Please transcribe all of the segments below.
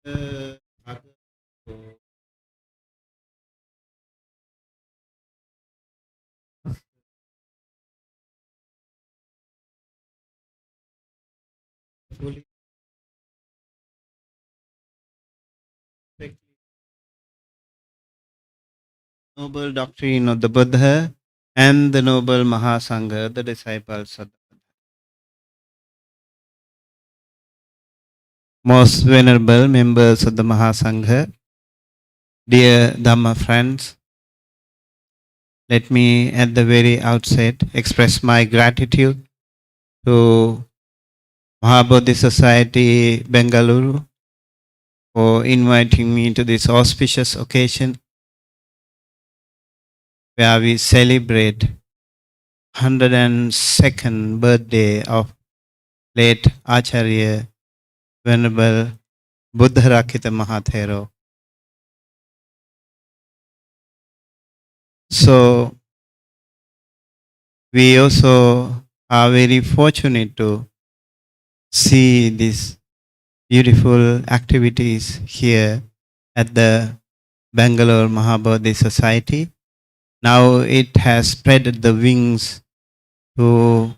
other fully respect noble doctrine of the Buddha and the noble Mahasangha, the disciples of the most venerable members of the Mahasangha, dear Dhamma friends, let me at the very outset express my gratitude to Mahabodhi Society, Bengaluru, for inviting me to this auspicious occasion where we celebrate 102nd birthday of late Acharya Venerable Buddharakita Mahathero. So we also are very fortunate to see these beautiful activities here at the Bangalore Mahabodhi Society. Now it has spread the wings to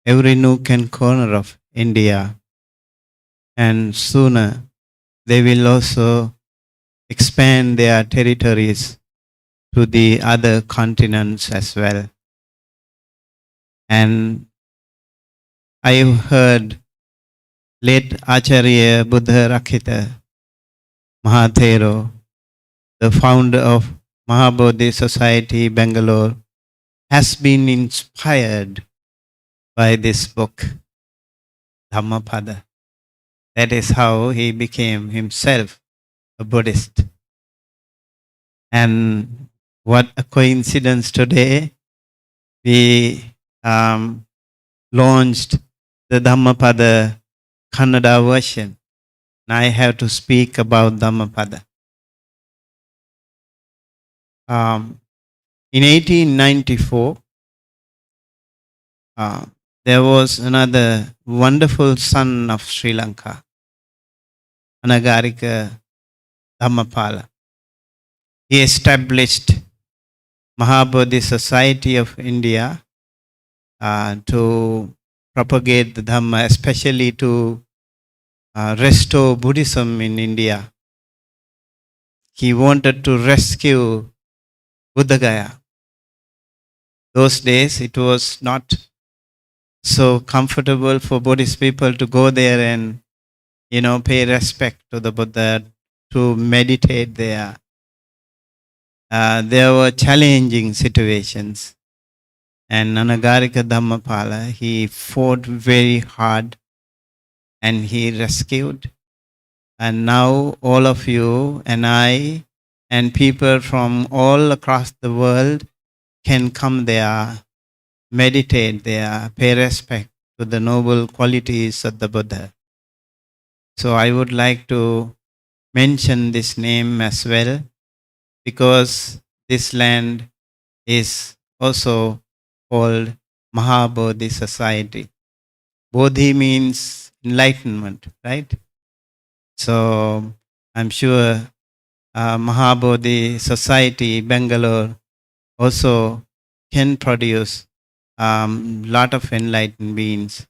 every nook and corner of India, and sooner they will also expand their territories to the other continents as well. And I have heard late Acharya Buddharakita Mahathero, the founder of Mahabodhi Society, Bangalore, has been inspired by this book, Dhammapada. That is how he became himself a Buddhist. And what a coincidence today, we launched the Dhammapada Kannada version. And I have to speak about Dhammapada. In 1894, there was another wonderful son of Sri Lanka, Anagarika Dhammapala. He established Mahabodhi Society of India to propagate the Dhamma, especially to restore Buddhism in India. He wanted to rescue Buddha Gaya. Those days it was not so comfortable for Buddhist people to go there and, pay respect to the Buddha, to meditate there. There were challenging situations. And Anagarika Dhammapala, he fought very hard and he rescued. And now all of you and I and people from all across the world can come there, meditate there, pay respect to the noble qualities of the Buddha. So I would like to mention this name as well, because this land is also called Mahabodhi Society. Bodhi means enlightenment, right? So I'm sure Mahabodhi Society, Bangalore, also can produce lot of enlightened beings.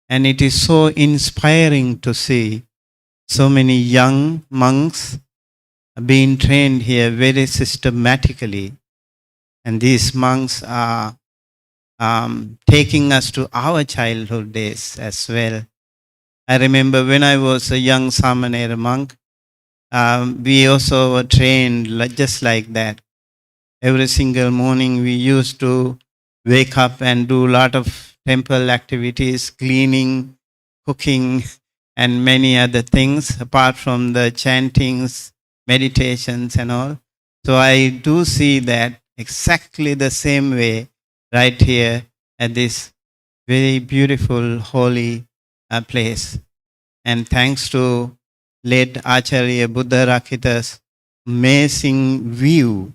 And it is so inspiring to see so many young monks being trained here very systematically. And these monks are taking us to our childhood days as well. I remember when I was a young Samanera monk, we also were trained just like that. Every single morning we used to wake up and do a lot of temple activities, cleaning, cooking, and many other things apart from the chantings, meditations and all. So I do see that exactly the same way right here at this very beautiful, holy place. And thanks to late Acharya Buddharakita's amazing view,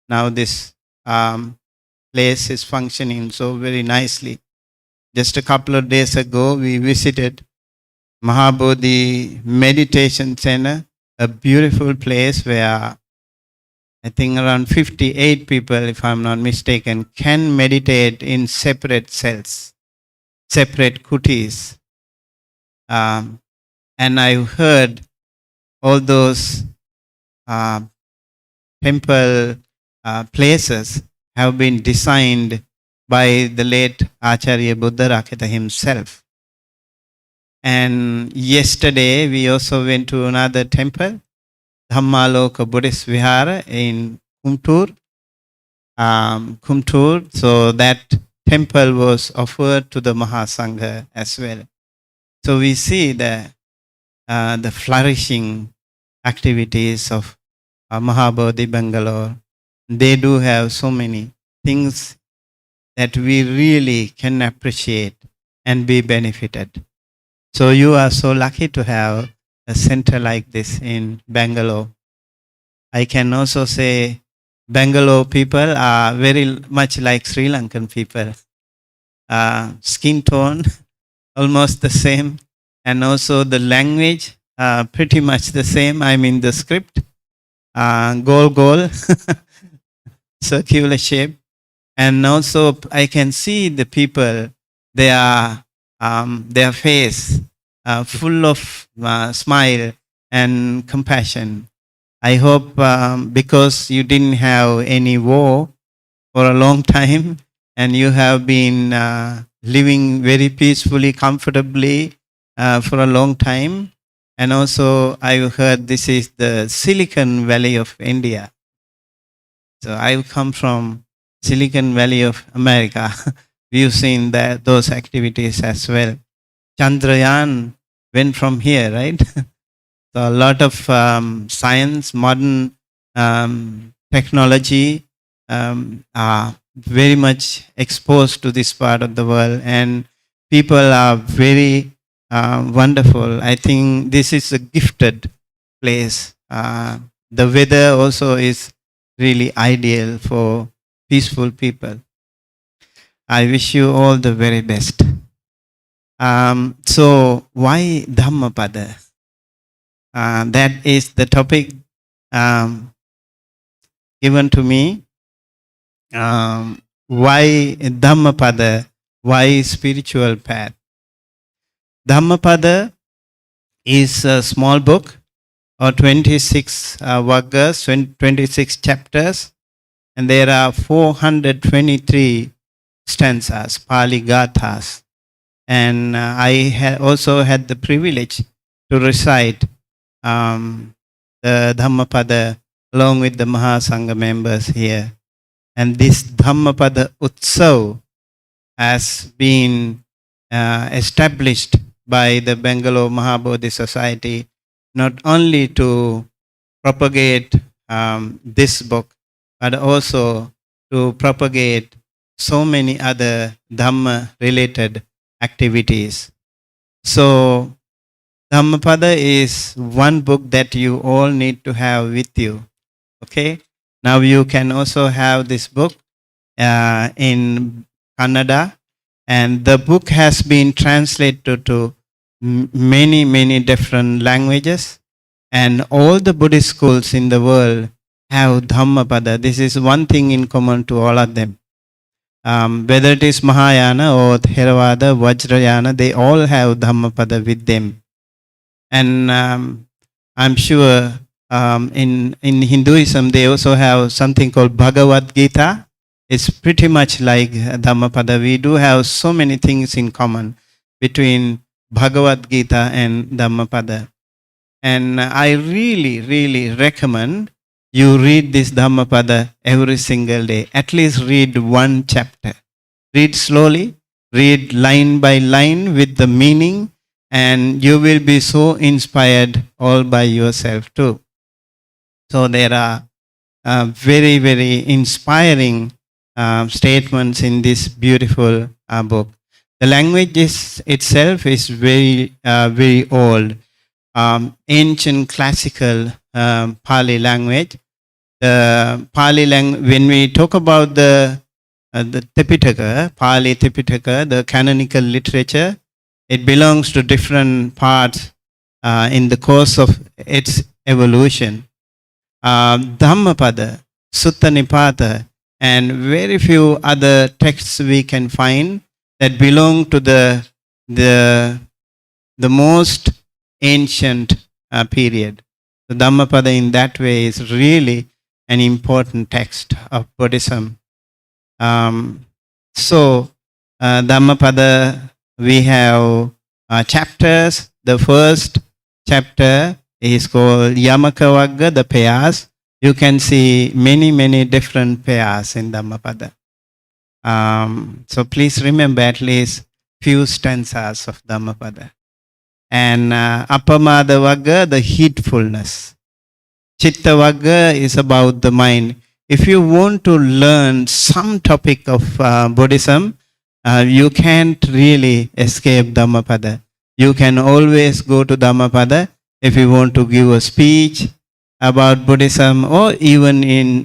now this place is functioning so very nicely. Just a couple of days ago, we visited Mahabodhi Meditation Center, a beautiful place where I think around 58 people, if I'm not mistaken, can meditate in separate cells, separate kutis. And I've heard all those uh, temple places have been designed by the late Acharya Buddharakkhita himself. And yesterday we also went to another temple, Dhammaloka Buddhist Vihara in Kumtur. So that temple was offered to the Mahasangha as well. So we see the flourishing activities of Mahabodhi Bengaluru. They do have so many things that we really can appreciate and be benefited. So you are so lucky to have a center like this in Bengaluru. I can also say Bengaluru people are very much like Sri Lankan people. Skin tone, almost the same. And also the language, pretty much the same. I mean the script, goal, circular shape. And also I can see the people, their face full of smile and compassion. I hope because you didn't have any war for a long time and you have been living very peacefully, comfortably for a long time. And also I heard this is the Silicon Valley of India. So I come from Silicon Valley of America. We've seen those activities as well. Chandrayaan went from here, right? So a lot of science, modern technology are very much exposed to this part of the world, and people are very wonderful. I think this is a gifted place. The weather also is really ideal for peaceful people. I wish you all the very best. So why Dhammapada? That is the topic given to me. Why Dhammapada? Why spiritual path? Dhammapada is a small book, or 26 vargas, 26 chapters, and there are 423 stanzas, Pali Gathas. And I also had the privilege to recite the Dhammapada along with the Mahasangha members here. And this Dhammapada Utsav has been established by the Bengaluru Mahabodhi Society not only to propagate this book, but also to propagate so many other Dhamma-related activities. So Dhammapada is one book that you all need to have with you. Okay? Now you can also have this book in Kannada, and the book has been translated to many different languages, and all the Buddhist schools in the world have Dhammapada. This is one thing in common to all of them. Whether it is Mahayana or Theravada, Vajrayana, they all have Dhammapada with them. And I'm sure in Hinduism they also have something called Bhagavad Gita. It's pretty much like Dhammapada. We do have so many things in common between Bhagavad Gita and Dhammapada. And I really recommend you read this Dhammapada every single day. At least read one chapter. Read slowly, read line by line with the meaning, and you will be so inspired all by yourself too. So there are very inspiring statements in this beautiful book. The language itself is very old. Ancient classical Pali language. The Pali language, when we talk about the Tipitaka, Pali Tipitaka, the canonical literature, It belongs to different parts in the course of its evolution. Dhammapada, Sutta Nipata, and very few other texts we can find that belong to the most ancient period. The Dhammapada in that way is really an important text of Buddhism. So, Dhammapada, we have chapters. The first chapter is called Yamakavagga, the payas. You can see many different payas in Dhammapada. So please remember at least few stanzas of Dhammapada. And Appamada Vagga, the heedfulness. Chitta Vagga is about the mind. If you want to learn some topic of Buddhism, you can't really escape Dhammapada. You can always go to Dhammapada if you want to give a speech about Buddhism, or even in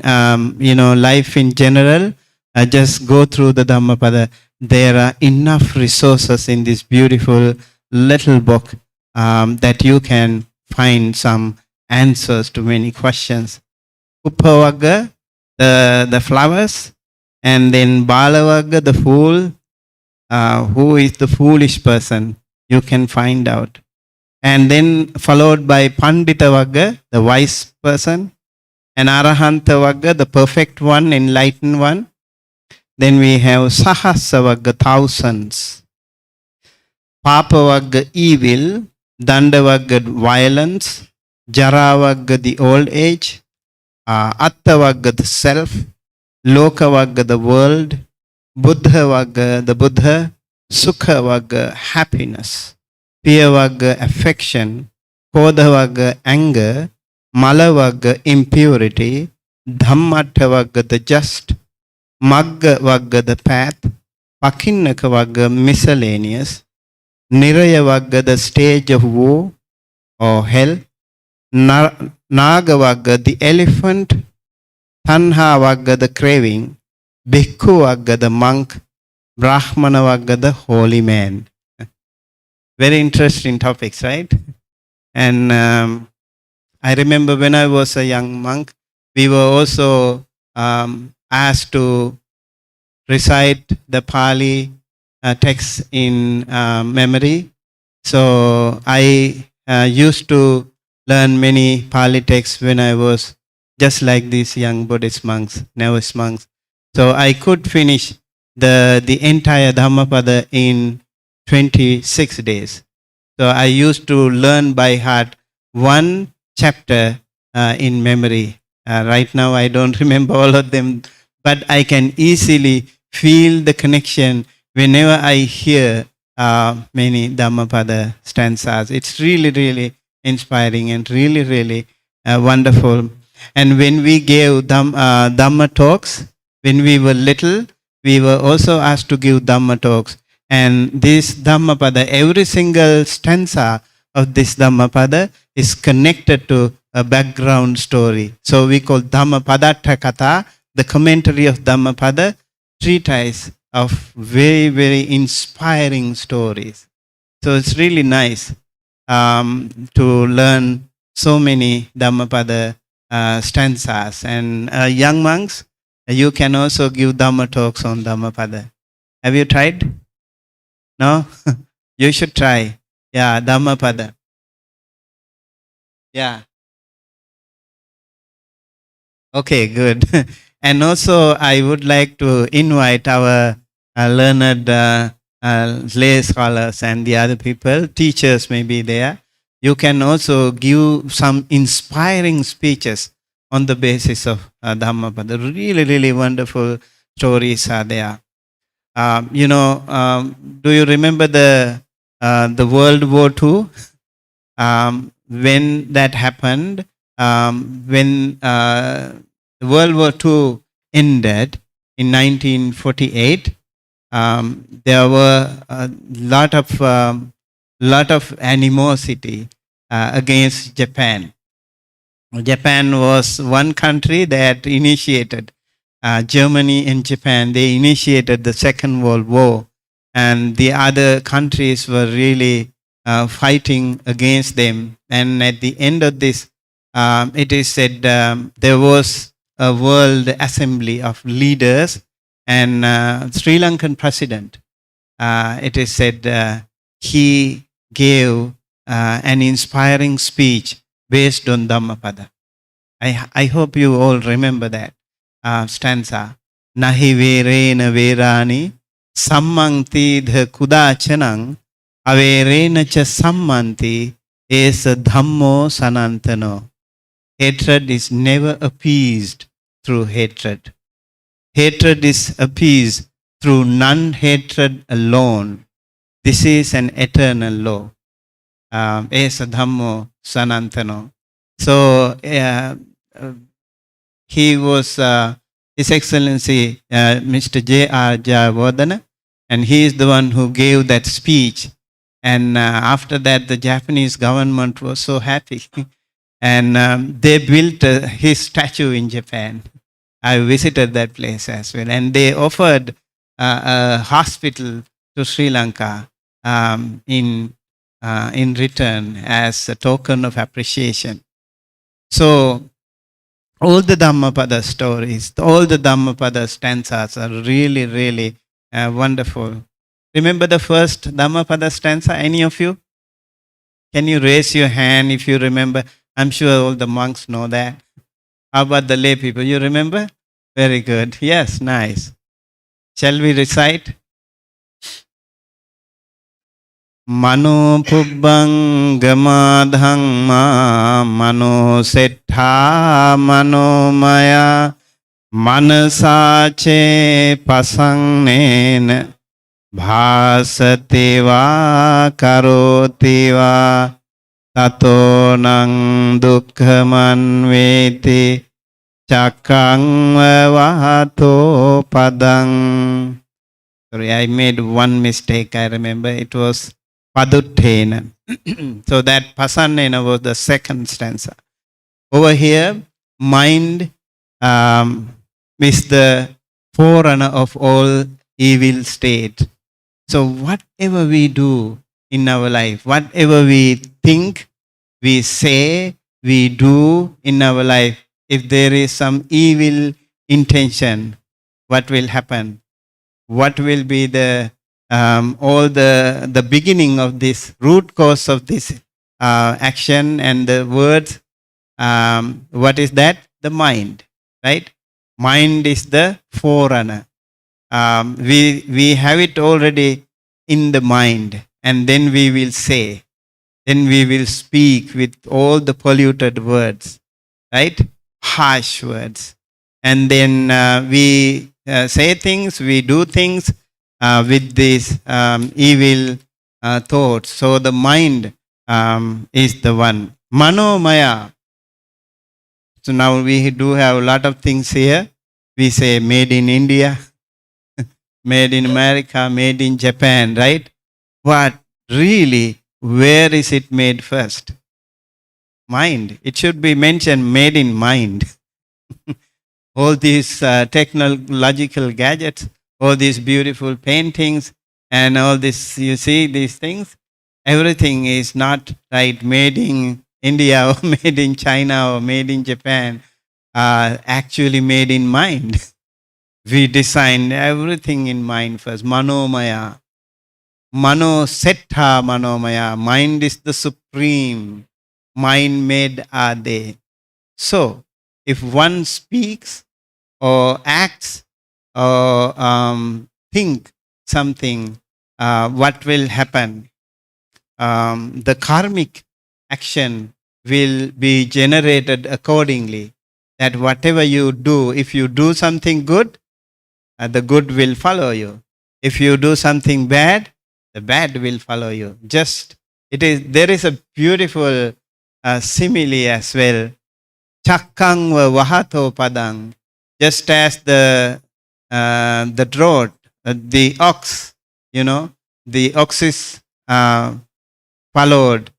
life in general. Just go through the Dhammapada. There are enough resources in this beautiful little book that you can find some answers to many questions. Uppavagga, the flowers, and then Balavagga, the fool. Who is the foolish person? You can find out. And then followed by Pandita Vagga, the wise person, and Arahanta Vagga, the perfect one, enlightened one. Then we have Sahasa Vagga, thousands. Papa Vagga, evil. Danda Vagga, violence. Jara Vagga, the old age. Atta Vagga, the self. Loka Vagga, the world. Buddha Vagga, the Buddha. Sukha Vagga, happiness. Piya Vagga, affection. Kodha Vagga, anger. Mala Vagga, impurity. Dhammata Vagga, the just. Magga Vagga, the path. Pakinnaka Vagga, miscellaneous. Niraya Vagga, the stage of woe or hell. Naga Vagga, the elephant. Tanha Vagga, the craving. Bhikkhu Vagga, the monk. Brahmana Vagga, the holy man. Very interesting topics, right? And I remember when I was a young monk, we were also asked to recite the Pali text in memory. So I used to learn many Pali texts when I was just like these young Buddhist monks, novice monks. So I could finish the entire Dhammapada in 26 days. So I used to learn by heart one chapter in memory. Right now I don't remember all of them, but I can easily feel the connection whenever I hear many Dhammapada stanzas. It's really inspiring and really wonderful. And when we gave Dhamma talks, when we were little, we were also asked to give Dhamma talks. And this Dhammapada, every single stanza of this Dhammapada is connected to a background story. So we call Dhammapada Kata, the commentary of Dhammapada, treatise of very inspiring stories. So it's really nice to learn so many Dhammapada stanzas. And young monks, you can also give Dhamma talks on Dhammapada. Have you tried? No? You should try. Yeah, Dhammapada. Yeah. Okay, good. And also, I would like to invite our learned lay scholars and the other people, teachers may be there. You can also give some inspiring speeches on the basis of Dhammapada. Really wonderful stories are there. Do you remember the World War II? When that happened, when World War II ended in 1948, there were a lot of animosity against Japan. Japan was one country that initiated, Germany and Japan, they initiated the Second World War. and the other countries were really fighting against them. And at the end of this, it is said there was a world assembly of leaders, and Sri Lankan president, it is said he gave an inspiring speech based on Dhammapada. I hope you all remember that stanza. Nahi verena verani sammanti the kudachanang averena cha sammanti esa dhammo sanantano. Hatred is never appeased through hatred. Hatred is appeased through non-hatred alone. This is an eternal law. Esa dhammo sanantano. So he was His Excellency Mr. J.R. Jayawardena, and he is the one who gave that speech. And after that, the Japanese government was so happy, and they built his statue in Japan. I visited that place as well, and they offered a hospital to Sri Lanka in return as a token of appreciation. So all the Dhammapada stories, all the Dhammapada stanzas are really, really wonderful. Remember the first Dhammapada stanza, any of you? Can you raise your hand if you remember? I'm sure all the monks know that. How about the lay people? You remember? Very good. Yes, nice. Shall we recite? Mano pubbang gamadhamma mano settha mano maya manasache pasangnena bhasativa karotiva tato nang dukkhamanveti chakang vahato padang. Sorry, I made one mistake. I remember it was Paduttena. So that Pasannena was the second stanza. Over here, mind is the forerunner of all evil state. So whatever we do in our life, whatever we think, we say, we do in our life, if there is some evil intention, what will happen? What will be the all the beginning of this root cause of this action and the words? What is that? The mind, right? Mind is the forerunner. We have it already in the mind, and then we will say, then we will speak with all the polluted words, right? Harsh words. And then we say things, we do things with these evil thoughts. So the mind is the one. Manomaya. So now we do have a lot of things here. We say made in India, made in America, made in Japan, right? But really, where is it made first? Mind. It should be mentioned made in mind. All these technological gadgets, all these beautiful paintings, and all this, you see these things, everything is not right made in India or made in China or made in Japan, actually made in mind. We designed everything in mind first. Manomaya. Mano settha manomaya. Mind is the supreme. Mind made are they. So, if one speaks or acts or think something, what will happen? The karmic action will be generated accordingly. That whatever you do, if you do something good, the good will follow you. If you do something bad, the bad will follow you. There is a beautiful simile as well. Chakkang vahato padang. Just as the drought, the ox, the ox is followed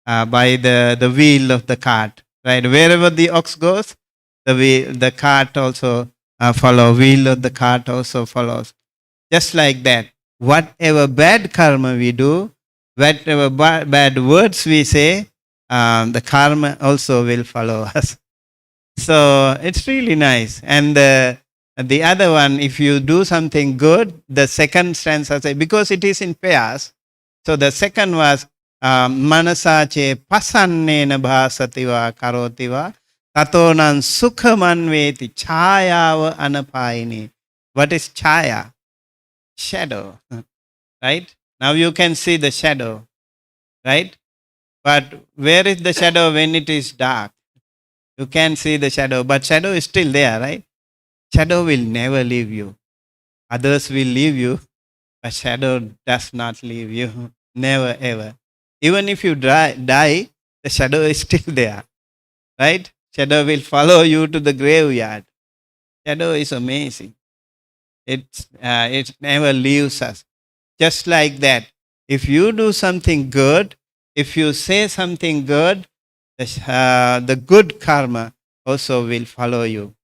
by the wheel of the cart. Right? Wherever the ox goes, the cart also follows. Wheel of the cart also follows. Just like that, whatever bad karma we do, whatever bad words we say, the karma also will follow us. So it's really nice. And the other one, if you do something good, the second stanza say, because it is in pairs. So the second was manasache pasannena bhasativa karotiva tatonan sukhamanveti chayava anapayini. What is chaya? Shadow, right? Now you can see the shadow, right? But where is the shadow when it is dark? You can see the shadow, but shadow is still there, right? Shadow will never leave you. Others will leave you, but shadow does not leave you. Never ever. Even if you die, the shadow is still there, right? Shadow will follow you to the graveyard. Shadow is amazing. It never leaves us. Just like that. If you do something good, if you say something good, the good karma also will follow you.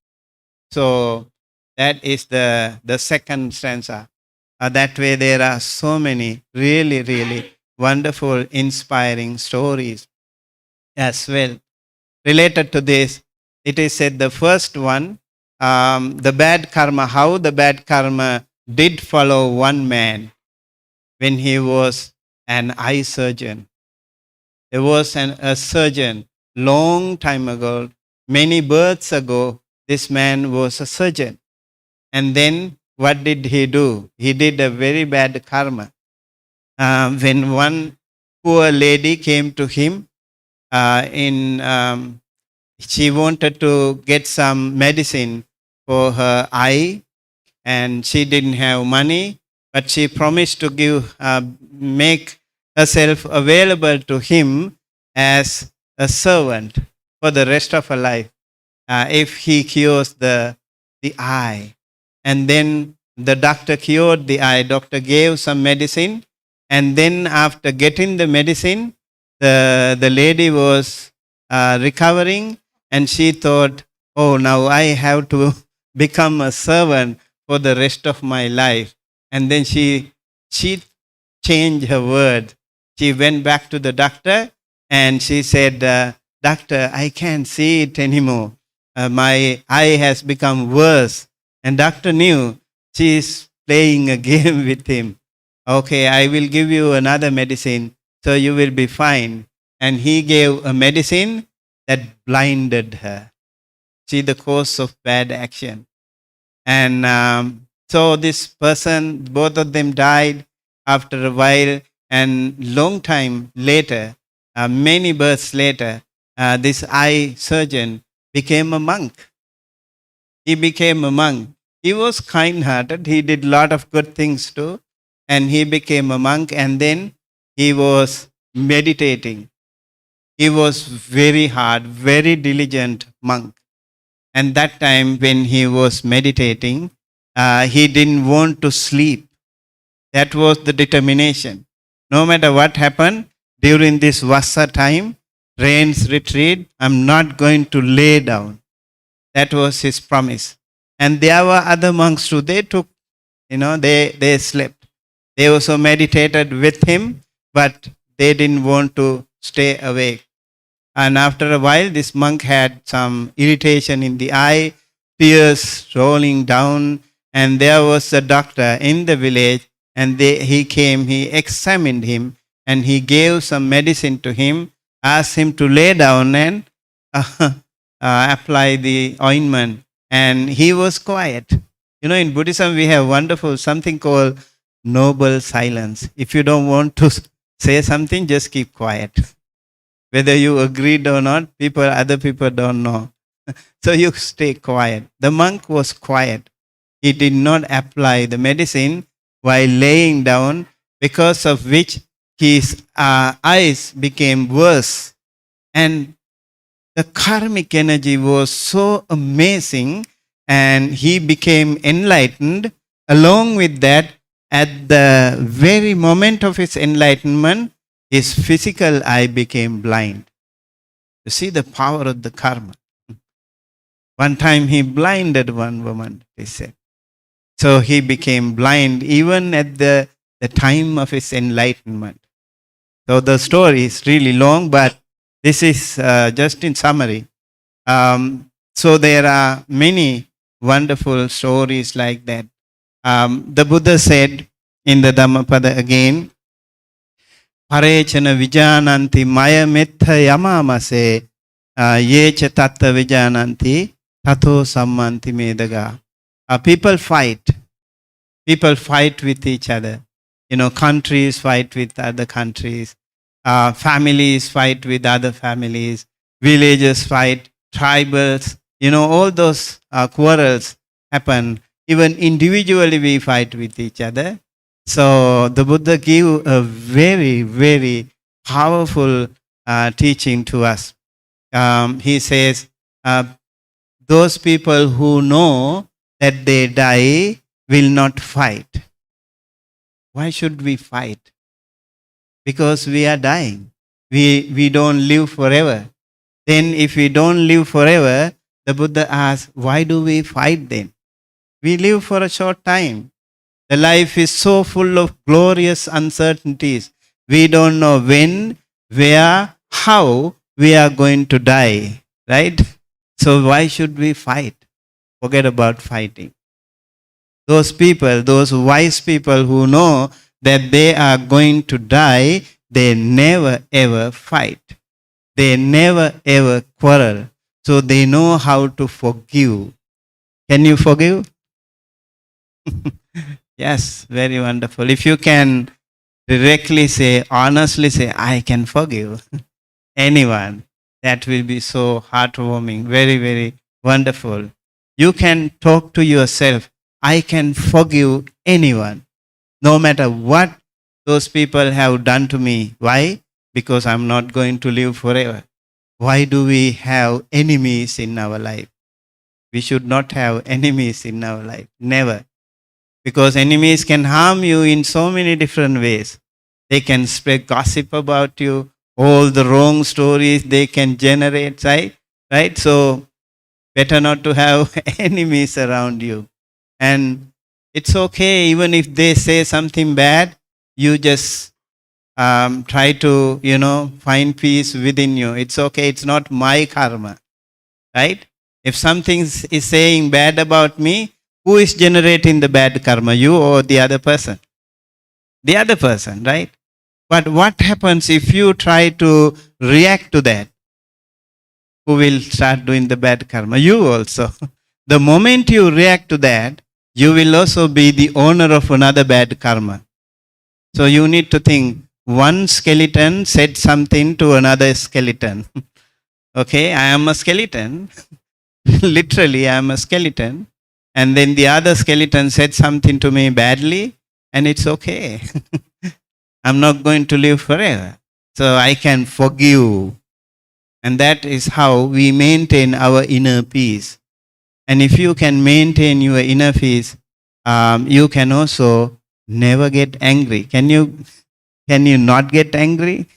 So that is the second stanza. That way there are so many really, really wonderful, inspiring stories as well. Related to this, it is said the first one, the bad karma, how the bad karma did follow one man when he was an eye surgeon. There was a surgeon long time ago, many births ago, this man was a surgeon. And then what did he do? He did a very bad karma. When one poor lady came to him, she wanted to get some medicine for her eye, and she didn't have money, but she promised to make herself available to him as a servant for the rest of her life if he cures the eye. And then the doctor cured the eye. Doctor gave some medicine, and then after getting the medicine, the lady was recovering, and she thought, oh, now I have to become a servant for the rest of my life. And then she changed her word. She went back to the doctor and she said, doctor, I can't see it anymore. My eye has become worse. And doctor knew she is playing a game with him. Okay, I will give you another medicine so you will be fine. And he gave a medicine that blinded her. See the course of bad action. And so this person, both of them died after a while, and long time later, many births later, this eye surgeon became a monk. He became a monk. He was kind-hearted. He did a lot of good things too. And he became a monk, and then he was meditating. He was very hard, very diligent monk. And that time when he was meditating, he didn't want to sleep. That was the determination. No matter what happened during this Vassa time, rains retreat, I'm not going to lay down. That was his promise. And there were other monks too. They took, they slept. They also meditated with him, but they didn't want to stay awake. And after a while, this monk had some irritation in the eye, tears rolling down, and there was a doctor in the village, and he came, he examined him, and he gave some medicine to him, asked him to lay down and apply the ointment, and he was quiet. In Buddhism, we have wonderful something called noble silence. If you don't want to say something, just keep quiet. Whether you agreed or not, other people don't know. So you stay quiet. The monk was quiet. He did not apply the medicine while laying down, because of which his eyes became worse. And the karmic energy was so amazing, and he became enlightened. Along with that, at the very moment of his enlightenment, his physical eye became blind. You see the power of the karma. One time he blinded one woman, they said. So he became blind even at the the time of his enlightenment. So the story is really long, but this is just in summary. So there are many wonderful stories like that. The Buddha said in the Dhammapada again, Parechana vijananti maya metta yamamase yecha tatta vijananti tato sammanti medaga. People fight. People fight with each other. Countries fight with other countries. Families fight with other families. Villages fight. Tribals. All those quarrels happen. Even individually we fight with each other. So the Buddha gave a very, very powerful teaching to us. He says, those people who know that they die will not fight. Why should we fight? Because we are dying. We don't live forever. Then if we don't live forever, the Buddha asks, why do we fight then? We live for a short time. The life is so full of glorious uncertainties. We don't know when, where, how we are going to die. Right? So why should we fight? Forget about fighting. Those people, those wise people who know that they are going to die, they never ever fight. They never ever quarrel. So they know how to forgive. Can you forgive? Yes, very wonderful. If you can directly say, honestly say, I can forgive anyone, that will be so heartwarming, very, very wonderful. You can talk to yourself, I can forgive anyone, no matter what those people have done to me. Why? Because I'm not going to live forever. Why do we have enemies in our life? We should not have enemies in our life. Never. Because enemies can harm you in so many different ways. They can spread gossip about you, all the wrong stories they can generate, right? So, better not to have enemies around you. And it's okay, even if they say something bad, you just try to, find peace within you. It's okay, it's not my karma, right? If something is saying bad about me, who is generating the bad karma, you or the other person? The other person, right? But what happens if you try to react to that? Who will start doing the bad karma? You also. The moment you react to that, you will also be the owner of another bad karma. So you need to think, one skeleton said something to another skeleton. Okay, I am a skeleton. Literally, I am a skeleton. And then the other skeleton said something to me badly, and it's okay. I'm not going to live forever. So I can forgive. And that is how we maintain our inner peace. And if you can maintain your inner peace, you can also never get angry. Can you not get angry?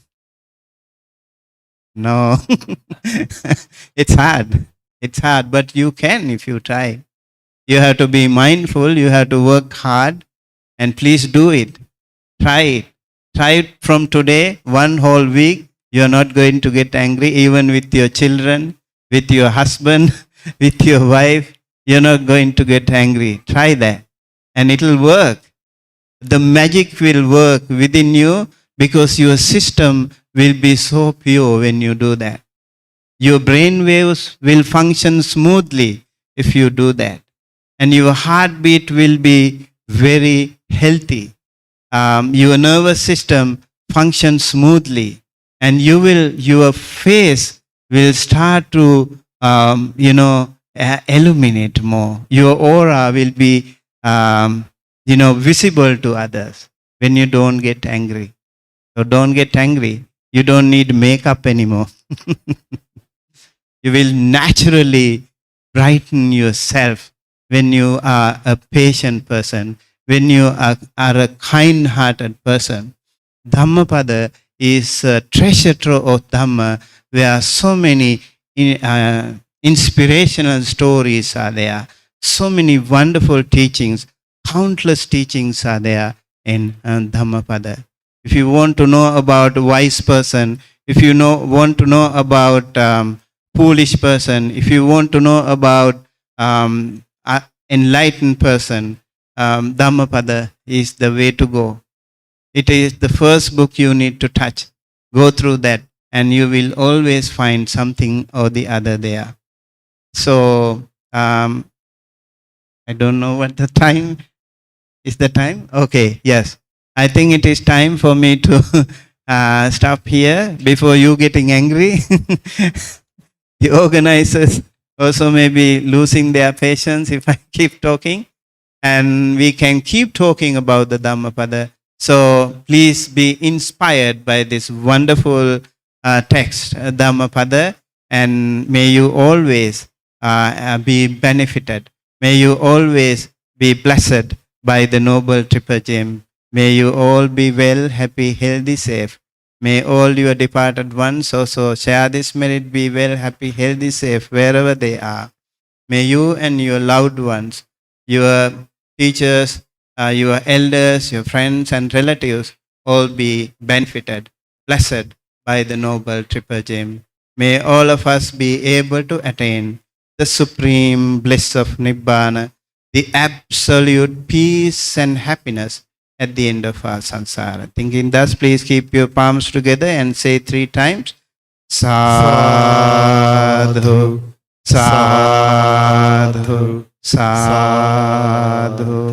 No. It's hard. It's hard, but you can if you try. You have to be mindful, you have to work hard, and please do it. Try it. Try it from today, one whole week. You are not going to get angry, even with your children, with your husband, with your wife. You're not going to get angry. Try that. And it will work. The magic will work within you because your system will be so pure when you do that. Your brain waves will function smoothly if you do that. And your heartbeat will be very healthy. Your nervous system functions smoothly. And your face will start to, illuminate more. Your aura will be, visible to others when you don't get angry. So don't get angry. You don't need makeup anymore. You will naturally brighten yourself when you are a patient person, when you are a kind-hearted person. Dhammapada is a treasure trove of Dhamma, where so many inspirational stories are there, so many wonderful teachings, countless teachings are there in Dhammapada. If you want to know about wise person, if you want to know about foolish person, if you want to know about enlightened person, Dhammapada is the way to go. It is the first book you need to touch. Go through that and you will always find something or the other there. So, I don't know what the time is. The time? Okay, yes. I think it is time for me to stop here before you getting angry. The organizers also may be losing their patience if I keep talking. And we can keep talking about the Dhammapada. So please be inspired by this wonderful text, Dhammapada, and may you always be benefited. May you always be blessed by the noble triple gem. May you all be well, happy, healthy, safe. May all your departed ones also share this merit, be well, happy, healthy, safe, wherever they are. May you and your loved ones, your teachers, your elders, your friends and relatives all be benefited, blessed by the noble triple gem. May all of us be able to attain the supreme bliss of Nibbana, the absolute peace and happiness at the end of our samsara. Thinking thus, please keep your palms together and say 3 times, Sadhu, Sadhu, Sadhu.